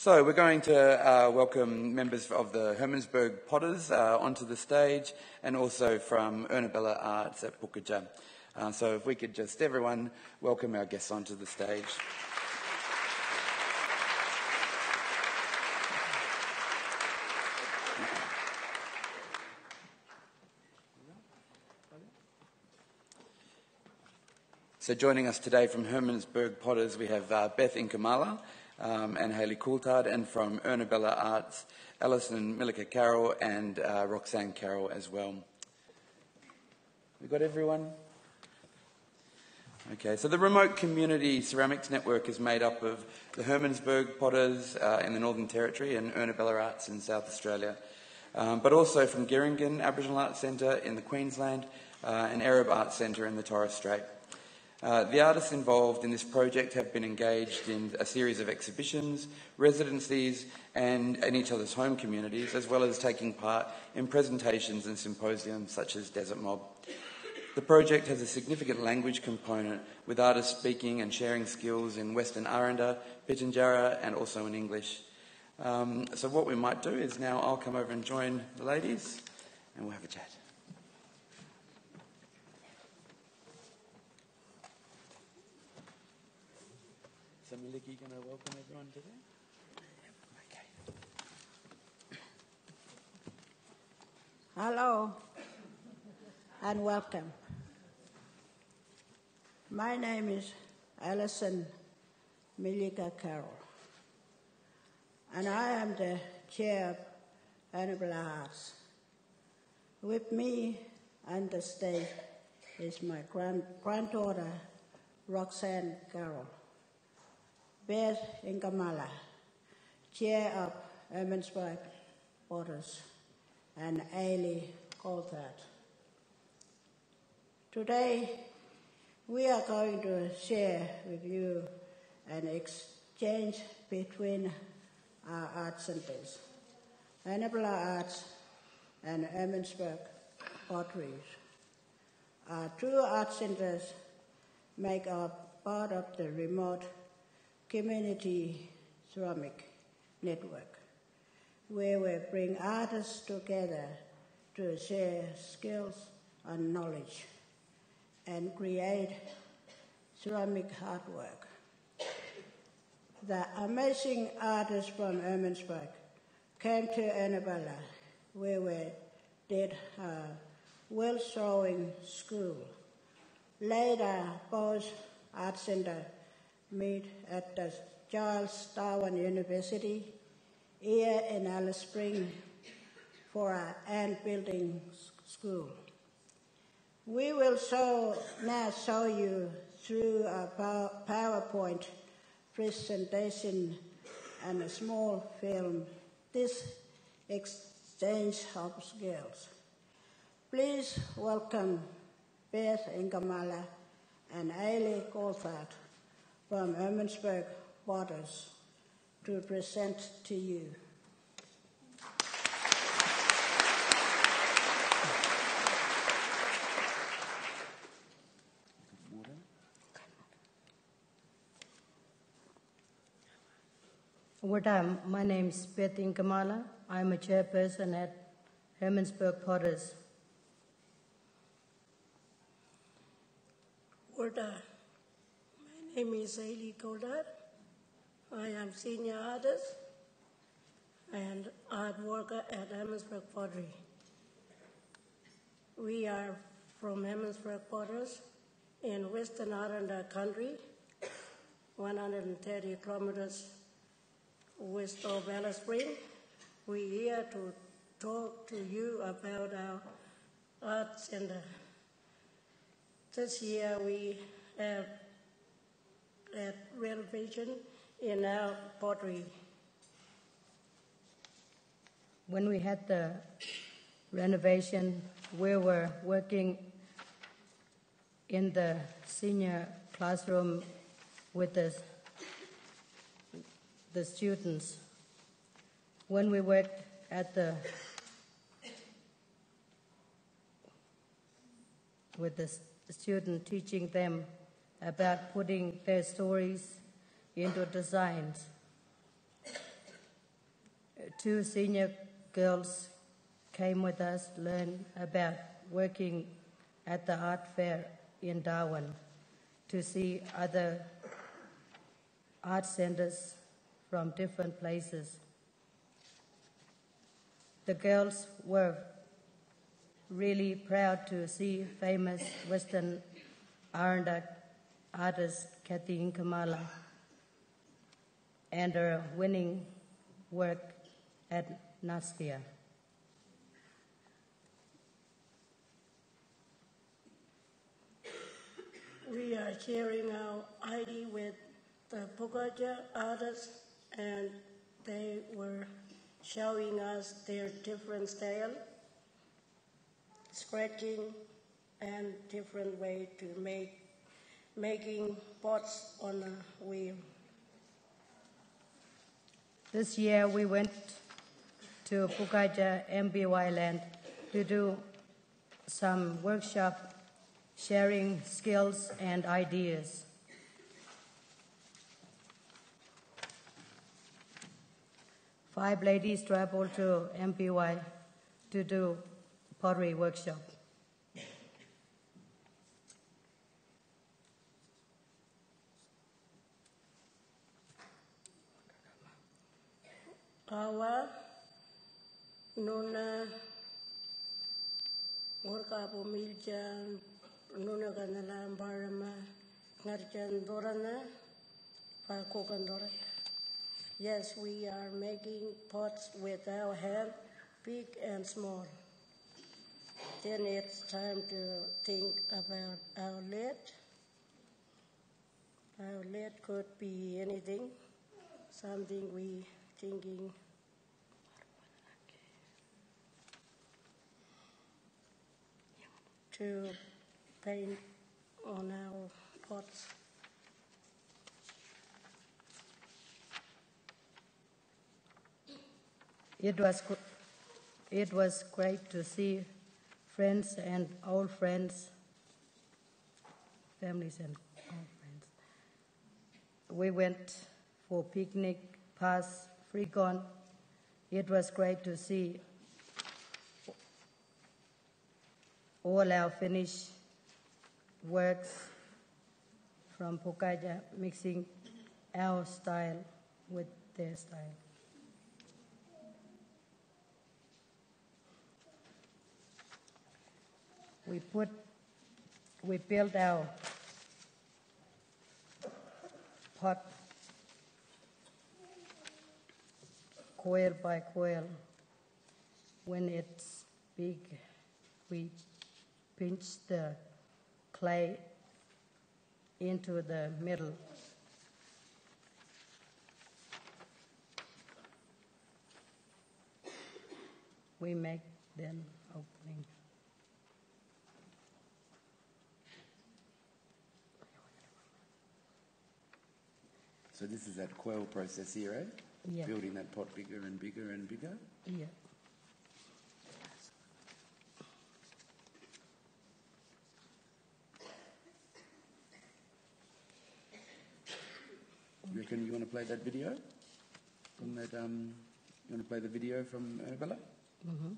So we're going to welcome members of the Hermannsburg Potters onto the stage, and also from Ernabella Arts at Pukaja. So if we could just, everyone, welcome our guests onto the stage. So joining us today from Hermannsburg Potters, we have Beth Inkamala and Hayley Coulthard, and from Ernabella Arts, Alison Milliker Carroll and Roxanne Carroll as well. We got everyone? Okay, so the Remote Community Ceramics Network is made up of the Hermannsburg Potters in the Northern Territory and Ernabella Arts in South Australia, but also from Gerringen Aboriginal Arts Centre in the Queensland and Arab Arts Centre in the Torres Strait. The artists involved in this project have been engaged in a series of exhibitions, residencies and in each other's home communities, as well as taking part in presentations and symposiums such as Desert Mob. The project has a significant language component, with artists speaking and sharing skills in Western Aranda, Pitjantjatjara and also in English. So what we might do is now I'll come over and join the ladies and we'll have a chat. So Miliki, going to welcome everyone today? Okay. Hello and welcome. My name is Alison Milliker Carroll, and I am the chair of Ernabella Arts. With me on the stage is my granddaughter, Roxanne Carroll, Beth Inkamala, chair of Hermannsburg Potters, and Hayley Coulthard. Today, we are going to share with you an exchange between our art centers, Ernabella Arts and Hermannsburg Potteries. Our two art centers make up part of the Remote Community Ceramic Network, where we bring artists together to share skills and knowledge and create ceramic artwork. The amazing artists from Hermannsburg came to Ernabella, where we did a wheel sewing school. Later, both art centers meet at the Charles Darwin University here in Alice Springs for an ant building school. We will now show you through a PowerPoint presentation and a small film this exchange of skills. Please welcome Beth Inkamala and Hayley Coulthard from Hermannsburg Potters to present to you. My name is Beth Inkamala. I'm a chairperson at Hermannsburg Potters. My name is Hayley Coulthard. I am senior artist and art worker at Hermannsburg Pottery. We are from Hermannsburg Potters in Western Aranda country, 130 kilometers west of Alice Springs. We're here to talk to you about our art center. This year we have a renovation in our pottery. When we had the renovation, we were working in the senior classroom with the students. When we worked at with the student, teaching them about putting their stories into designs. 2 senior girls came with us to learn about working at the art fair in Darwin, to see other art centers from different places. The girls were really proud to see famous Western R&R artist Kathy Inkamala and her winning work at Nastia. We are sharing our ID with the Pukaja artists, and they were showing us their different style, scratching, and different way to making pots on a wheel. This year we went to Pukaja MBY land to do some workshop sharing skills and ideas. Five ladies traveled to MBY to do pottery workshop. Awa nuna worka po miljan nuna kanala barama ngarjan dorana pa kokandora. Yes, we are making pots with our hand, big and small. Then it's time to think about our lid. Our lid could be anything, something we thinking. To paint on our pots. It was great to see friends and old friends, families and old friends. We went for picnic past Freegon. It was great to see all our finished works from Pukaja, mixing our style with their style. We built our pot coil by coil. When it's big, we pinch the clay into the middle. We make then opening. So this is that coil process here, eh? Yeah. Building that pot bigger and bigger and bigger. Yeah. You reckon you want to play that video? From that, you want to play the video from Ernabella? Mm-hmm.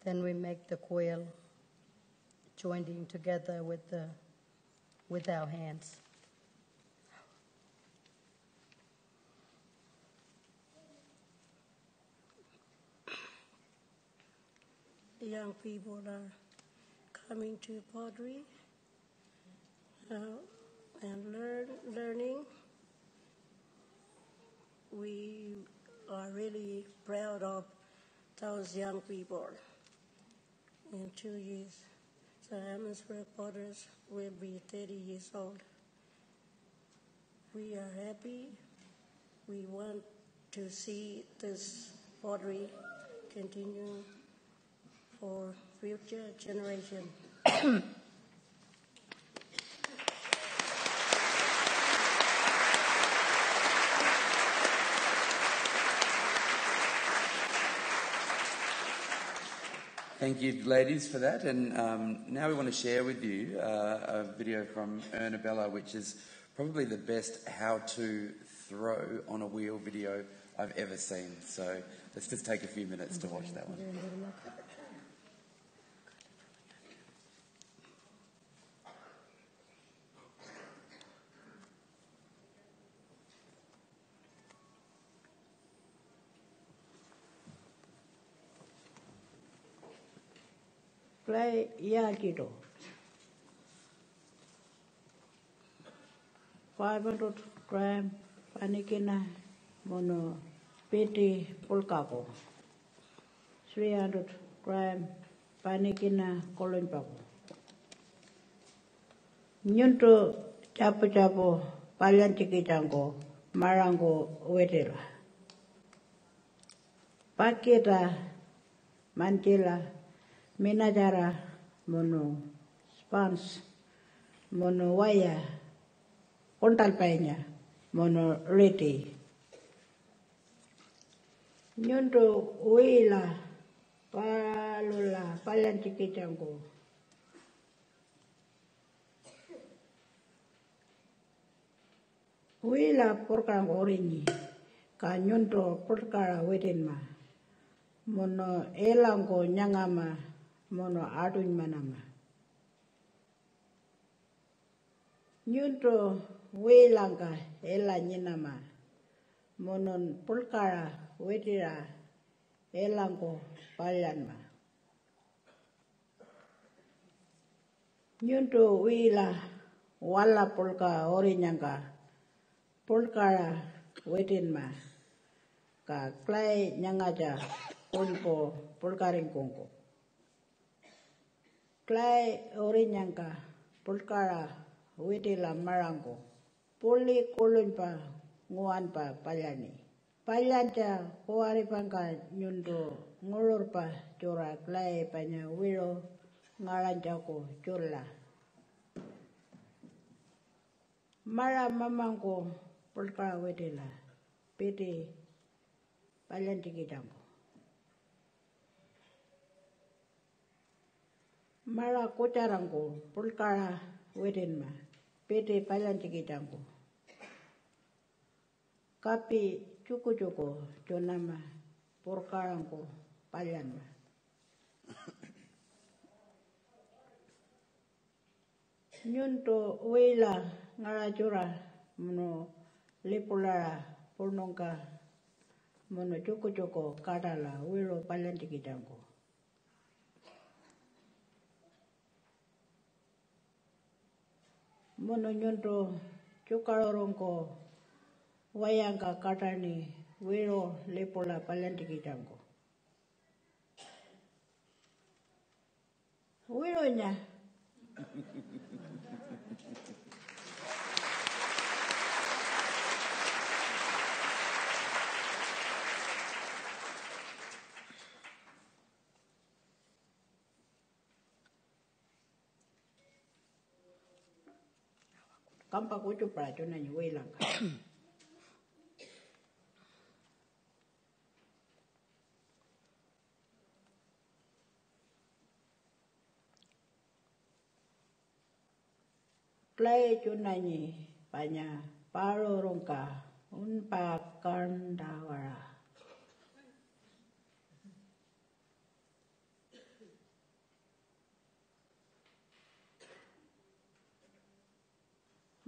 Then we make the coil joining together with our hands. Young people are coming to pottery and learning. We are really proud of those young people. In 2 years, the Hermannsburg potters will be 30 years old. We are happy. We want to see this pottery continue for future generation. Thank you, ladies, for that. And now we want to share with you a video from Ernabella, which is probably the best how-to throw on a wheel video I've ever seen. So let's just take a few minutes to watch that one. Play Yagito. 500 gram panikina mono piti pulkapo. 300 gram panikina kolonpapo. Nyunto chapo chapo palyanchiki chango marango wetela. Paketa mantila minajara mono spans mono waya kontalpainya mono reti nyundo wila palula palyanchiki chango wila porkang orini ka nyundo porkara wedenma mono elango nyangama mono aduñ manama. Nyunto welanga ela nyinama monon pulkara wedira elango palyanma. Nyunto wila wala pulka orinyanga pulkara wedinma ka klay nyangaja pulpo pulkaring kongko. Klay orinyanga pulkara wedila marango puli kulunpa nguanpa palyani. Palyanja kuaripangka nyundo ngulurpa cura klay panya wiro ngaranjako curla. Mara mamangko pulkara wedila piti palyanchiki chango. Mara kucharango pulkara wedinma piti palyanchiki chango. Kapi chuku chonama pulkarango palyanma. Nyunto wila ngarajura mono lipulara purnongka mono chuku kadala wilo palyanchiki chango. Mono nyunto chukarorongko wayanga katani wilo lipula palyanchiki chango. Wilo nya. Kampa kucu prajo na nyuwilang ka. Play chunanyi panya parorongka unpa kandawara.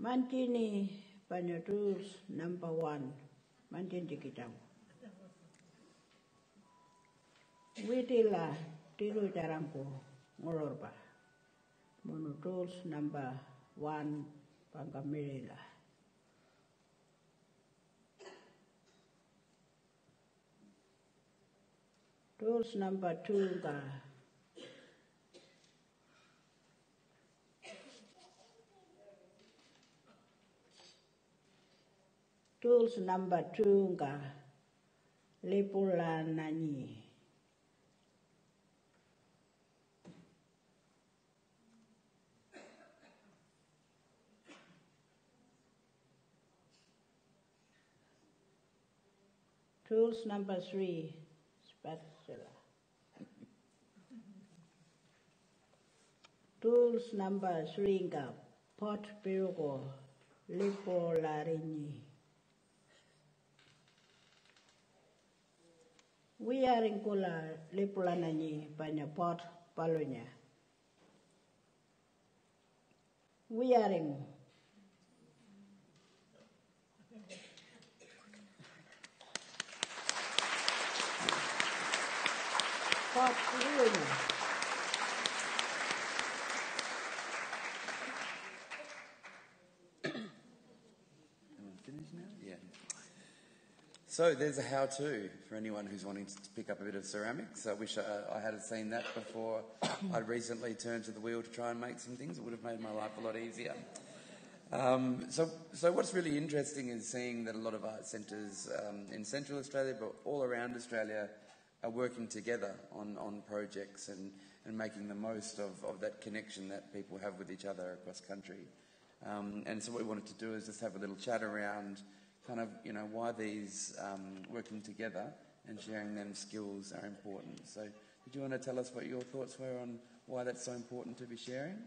Mantini panya tools number 1 mantin dikitang. Witila tiru jarangko ngolorpa. Mono tools number 1 pangkamirila. Tools number 2 ka. Tools number 2 ka lipula nanyi. Tools number 3 spatula. Tools number Sringa, Pot Pirugo, Lipo Larini. We are in Kula Lipulanani, Panya Pot Palunya. We are in Pot Palunya. So there's a how-to for anyone who's wanting to pick up a bit of ceramics. I wish I had seen that before I'd recently turned to the wheel to try and make some things. It would have made my life a lot easier. So what's really interesting is seeing that a lot of art centres in Central Australia, but all around Australia, are working together on projects and making the most of that connection that people have with each other across country. And so what we wanted to do is just have a little chat around kind of, why these working together and sharing them skills are important. So did you want to tell us what your thoughts were on why that's so important to be sharing?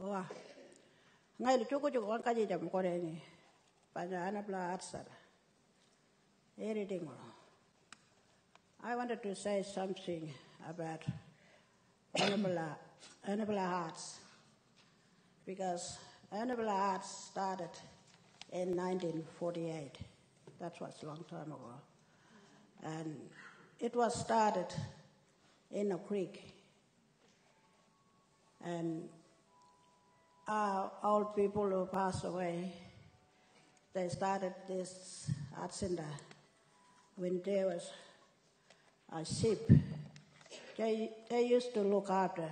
Ngai chuku chuku kan kaji jam kore ni, pada anak belah arsar. Everything. I wanted to say something about Ernabella Arts, because Ernabella Arts started in 1948. That was a long time ago. And it was started in a creek. And our old people who passed away, they started this art center when there was a sheep. They used to look after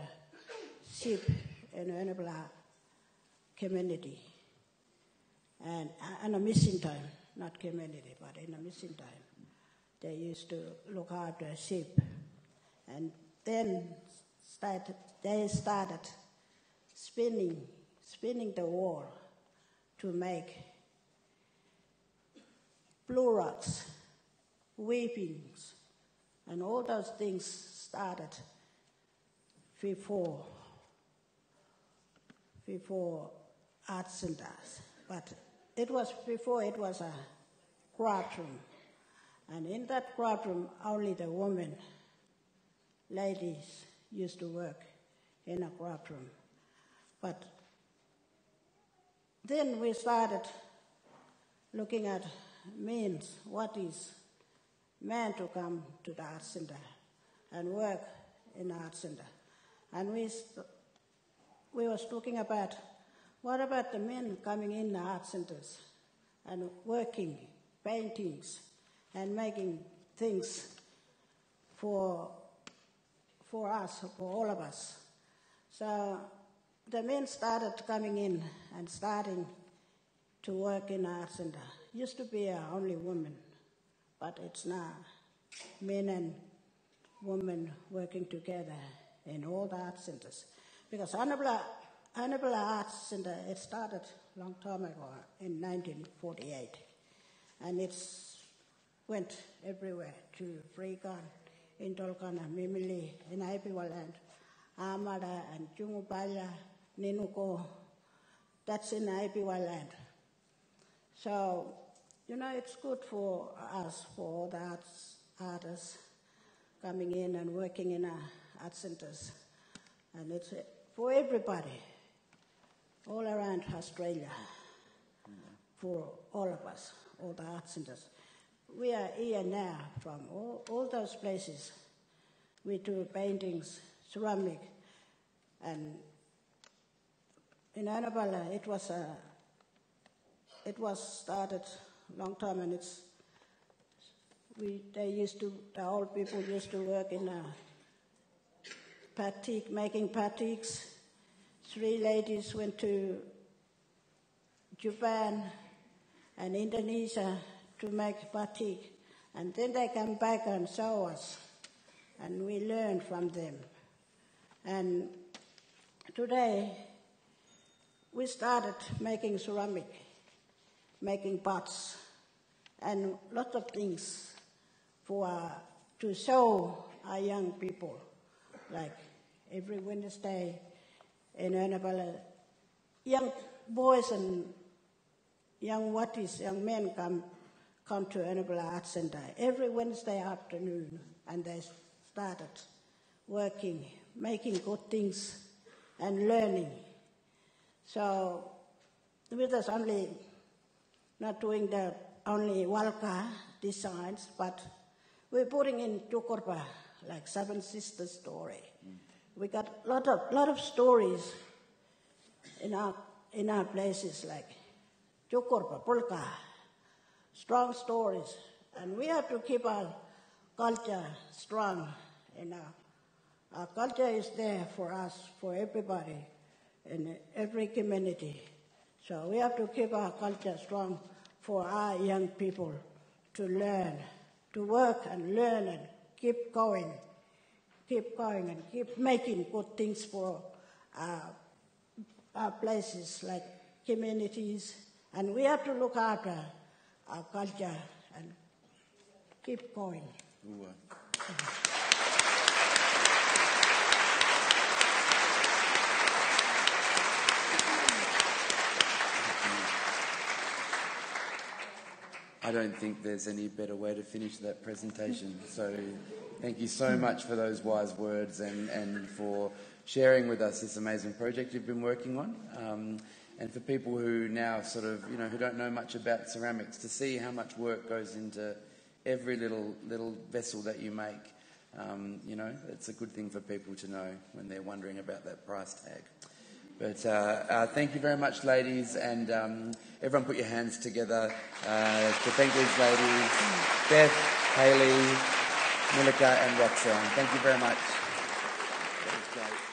sheep in Ernabella community, and a missing time, not community, but in a missing time, they used to look after sheep, and then they started spinning the wool to make blue rocks, weavings, and all those things started before art centers, but it was before it was a craft room, and in that craft room only the women, ladies, used to work in a craft room. But then we started looking at means, what is meant to come to the art center and work in the art center, and we was talking about what about the men coming in the art centers and working, paintings, and making things for us, for all of us. So the men started coming in and starting to work in the art center. Used to be only women, but it's now men and women working together in all the art centers. Because Ernabella Arts Center, it started a long time ago, in 1948. And it went everywhere, to Freekan, Intolkana, Mimili, in Aipiwaland, Amara and Jungupaya, Ninuko. That's in Aipiwaland. So, it's good for us, for all the artists coming in and working in our art centers. And it's for everybody, all around Australia, for all of us, all the art centers. We are here now from all those places. We do paintings, ceramic, and in Ernabella it was started a long time, and the old people used to work in batik, making batiks. 3 ladies went to Japan and Indonesia to make batik, and then they come back and show us, and we learn from them. And today we started making ceramic, making pots, and lots of things to show our young people, like every Wednesday in Ernabella. Young boys and young men come to Ernabella Arts Centre every Wednesday afternoon, and they started working, making good things and learning. So with us only, not doing the only Walka designs, but we're putting in Tukorpa, like Seven Sisters story. We got a lot of stories in our places, like Tukorpa, Pulka, strong stories, and we have to keep our culture strong. And our culture is there for us, for everybody, in every community. So we have to keep our culture strong for our young people to learn, to work and learn and keep going and keep making good things for our places, like communities. And we have to look after our culture and keep going. I don't think there's any better way to finish that presentation. So thank you so much for those wise words and for sharing with us this amazing project you've been working on. And for people who now sort of, who don't know much about ceramics, to see how much work goes into every little vessel that you make, it's a good thing for people to know when they're wondering about that price tag. But thank you very much, ladies, and everyone put your hands together to thank these ladies, Beth, Hayley, Milika and Roxanne. Thank you very much. That was great.